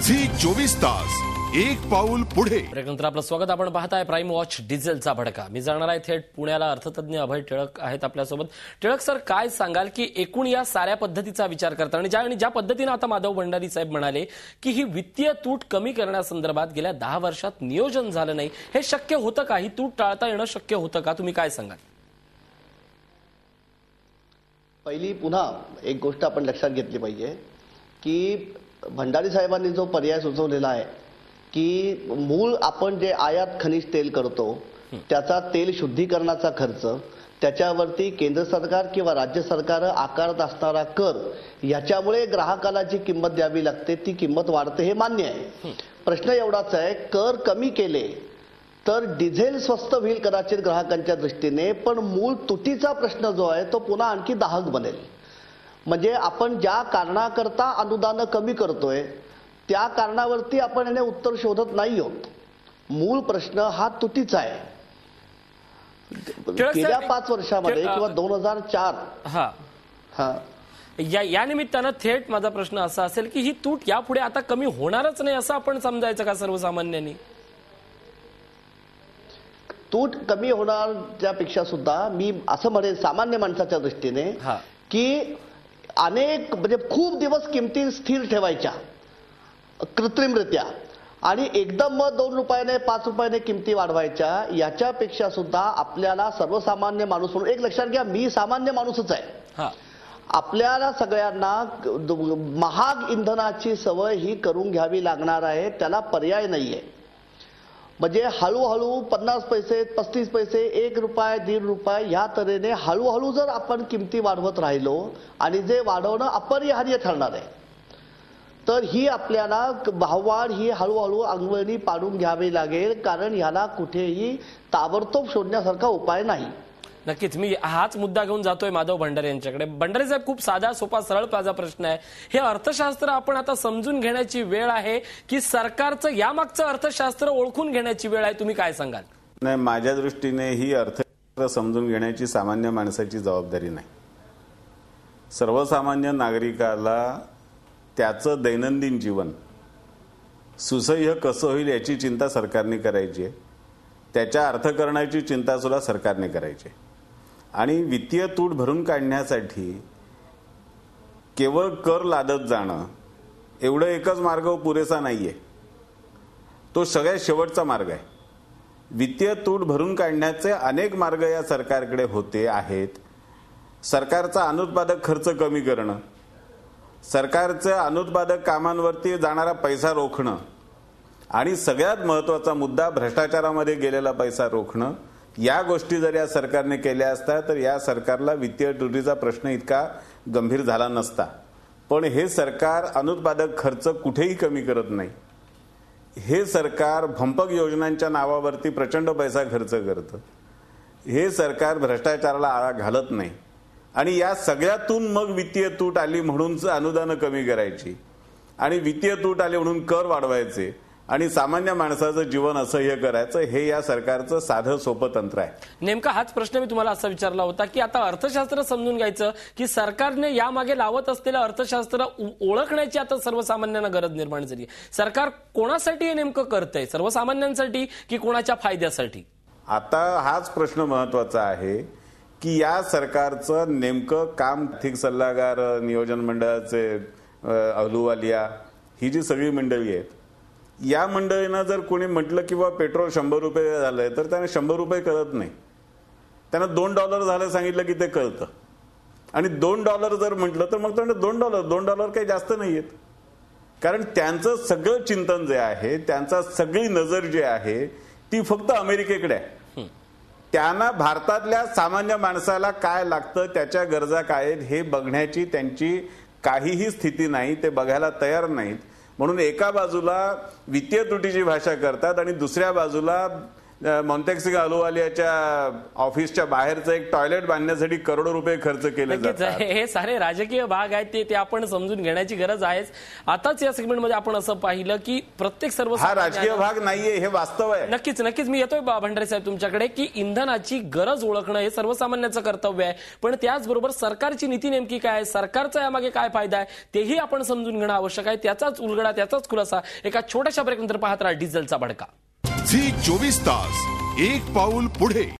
Zee24 एक पाऊल पुढे. नंतर आपलं स्वागत. आपण पाहताय प्राईम वॉच. डिझेलचा भडका. मी जाणार आहे थेट पुण्याला. अर्थतज्ञ अभय टिळक आहेत आपल्यासोबत. टिळक सर, काय सांगाल की एकूण या साऱ्या पद्धतीचा विचार करता आणि ज्या पद्धतीने आता माधव भंडारी साहेब म्हणाले की ही वित्तीय तूट कमी करण्यासंदर्भात गेल्या 10 वर्षात नियोजन झालं नाही, हे शक्य होतं का? ही तूट टाळता येणं शक्य होतं का? तुम्ही काय सांगाल? पहिली पुन्हा एक गोष्ट आपण लक्षात घेतली पाहिजे की भंडारी साहेबांनी जो पर्याय सुचवलेला आहे की मूळ आपण जे आयात खनिज तेल करतो त्याचा तेल शुद्धीकरणाचा खर्च, त्याच्यावरती केंद्र सरकार किंवा राज्य सरकार आकारत असणारा कर, याच्यामुळे ग्राहकाला जी किंमत द्यावी लागते ती किंमत वाढते, हे मान्य आहे. प्रश्न एवढाच आहे, कर कमी केले तर डिझेल स्वस्त होईल कदाचित ग्राहकांच्या दृष्टीने, पण मूळ तुटीचा प्रश्न जो आहे तो पुन्हा आणखी दाहक बनेल. म्हणजे आपण ज्या कारणाकरता अनुदान कमी करतोय त्या कारणावरती आपण याने उत्तर शोधत नाही आहोत. मूळ प्रश्न हा तुटीचा आहे. गेल्या 5 वर्षामध्ये किंवा 2004 या निमित्तानं थेट माझा प्रश्न असा असेल की ही तूट यापुढे आता कमी होणारच नाही असं आपण समजायचं का सर्वसामान्यांनी? तूट कमी होण्यापेक्षा सुद्धा मी असं म्हणेन सामान्य माणसाच्या दृष्टीने की अनेक म्हणजे खूप दिवस किमती स्थिर ठेवायच्या कृत्रिमरित्या आणि एकदम 2 रुपयाने 5 रुपयाने किमती वाढवायच्या, याच्यापेक्षा सुद्धा आपल्याला सर्वसामान्य माणूस म्हणून एक लक्षात घ्या, मी सामान्य माणूसच आहे. आपल्याला सगळ्यांना महाग इंधनाची सवय ही करून घ्यावी लागणार आहे, त्याला पर्याय नाहीये. म्हणजे हळूहळू 50 पैसे 35 पैसे 1 रुपया 1.5 रुपये ह्या तऱ्हेने हळूहळू जर आपण किमती वाढवत राहिलो आणि जे वाढवणं अपरिहार्य ठरणार आहे तर ही आपल्याला भाववाढ ही हळूहळू अंगवळणी पाडून घ्यावी लागेल, कारण ह्याला कुठेही ताबडतोब शोधण्यासारखा उपाय नाही. नक्कीच. मी हाच मुद्दा घेऊन जातोय माधव भंडारी यांच्याकडे. भंडारी साहेब, खूप साधा सोपा सरळ माझा प्रश्न आहे, हे अर्थशास्त्र आपण आता समजून घेण्याची वेळ आहे की सरकारचं यामागचं अर्थशास्त्र ओळखून घेण्याची वेळ आहे? तुम्ही काय सांगाल? नाही, माझ्या दृष्टीने ही अर्थशास्त्र समजून घेण्याची सामान्य माणसाची जबाबदारी नाही. सर्वसामान्य नागरिकाला त्याचं दैनंदिन जीवन सुसह्य कसं होईल याची चिंता सरकारने करायची आहे. त्याच्या अर्थकारणाची चिंता सुद्धा सरकारने करायची आहे. आणि वित्तीय तूट भरून काढण्यासाठी केवळ कर लादत जाणं एवढं एकच मार्ग पुरेसा नाहीये. तो सगळ्यात शेवटचा मार्ग आहे. वित्तीय तूट भरून काढण्याचे अनेक मार्ग या सरकारकडे आहेत. सरकारचा अनुत्पादक खर्च कमी करणं, सरकारच्या अनुत्पादक कामांवरती जाणारा पैसा रोखणं आणि सगळ्यात महत्त्वाचा मुद्दा भ्रष्टाचारामध्ये गेलेला पैसा रोखणं, या गोष्टी जर या सरकारने केल्या असत्या तर या सरकारला वित्तीय तुटीचा प्रश्न इतका गंभीर झाला नसता. पण हे सरकार अनुत्पादक खर्च कुठेही कमी करत नाही. हे सरकार भंपक योजनांच्या नावावरती प्रचंड पैसा खर्च करतं. हे सरकार भ्रष्टाचाराला आळा घालत नाही. आणि या सगळ्यातून मग वित्तीय तूट आली म्हणून अनुदानं कमी करायची आणि वित्तीय तूट आली म्हणून कर वाढवायचे आणि सामान्य माणसाचं जीवन असह्य करायचं, हे या सरकारचं साधं सोपं तंत्र आहे. नेमका हाच प्रश्न मी तुम्हाला असा विचारला होता की आता अर्थशास्त्र समजून घ्यायचं की सरकारने यामागे लावत असलेलं अर्थशास्त्र ओळखण्याची आता सर्वसामान्यांना गरज निर्माण झाली. सरकार कोणासाठी हे नेमकं करतंय? सर्वसामान्यांसाठी की कोणाच्या फायद्यासाठी? आता हाच प्रश्न महत्वाचा आहे की या सरकारचं नेमकं काम, आर्थिक सल्लागार, नियोजन मंडळाचे अहलुवालिया, ही जी सगळी मंडळी आहेत, या मंडळींना जर कोणी म्हटलं की बा पेट्रोल 100 रुपये झालंय तर त्यांना 100 रुपये कळत नाही. त्यांना $2 झालं सांगितलं की ते कळतं. आणि $2 जर म्हटलं तर मग त्यांना $2 काही जास्त नाहीयेत. कारण त्यांचं सगळं चिंतन जे आहे, त्यांचा सगळी नजर जी आहे ती फक्त अमेरिकेकडे आहे. त्यांना भारतातल्या सामान्य माणसाला काय लागतं, त्याच्या गरजा काय आहेत हे बघण्याची त्यांची काहीही स्थिती नाही. ते बघायला तयार नाहीत. म्हणून एका बाजूला वित्तीय तुटीची भाषा करतात आणि दुसऱ्या बाजूला मोन्टेक्सिंग अहलुवालियाच्या ऑफिसच्या बाहेरचं एक टॉयलेट बांधण्यासाठी करोडो रुपये खर्च केले जातात. हे सारे राजकीय भाग आहेत ते आपण समजून घेण्याची गरज आहेच. आताच या सेगमेंटमध्ये आपण असं पाहिलं की प्रत्येक हा राजकीय भाग नाहीये, हे वास्तव आहे. नक्कीच नक्कीच मी येतोय भंडारे साहेब तुमच्याकडे की इंधनाची गरज ओळखणं हे सर्वसामान्यांचं कर्तव्य आहे, पण त्याचबरोबर सरकारची नीती नेमकी काय आहे, सरकारचा यामागे काय फायदा आहे तेही आपण समजून घेणं आवश्यक आहे. त्याचाच उलगडा, त्याचाच खुलासा एका छोट्याशा ब्रेकनंतर पाहत राहा डिझेलचा भडका. झी 24 तास, एक पाऊल पुढे.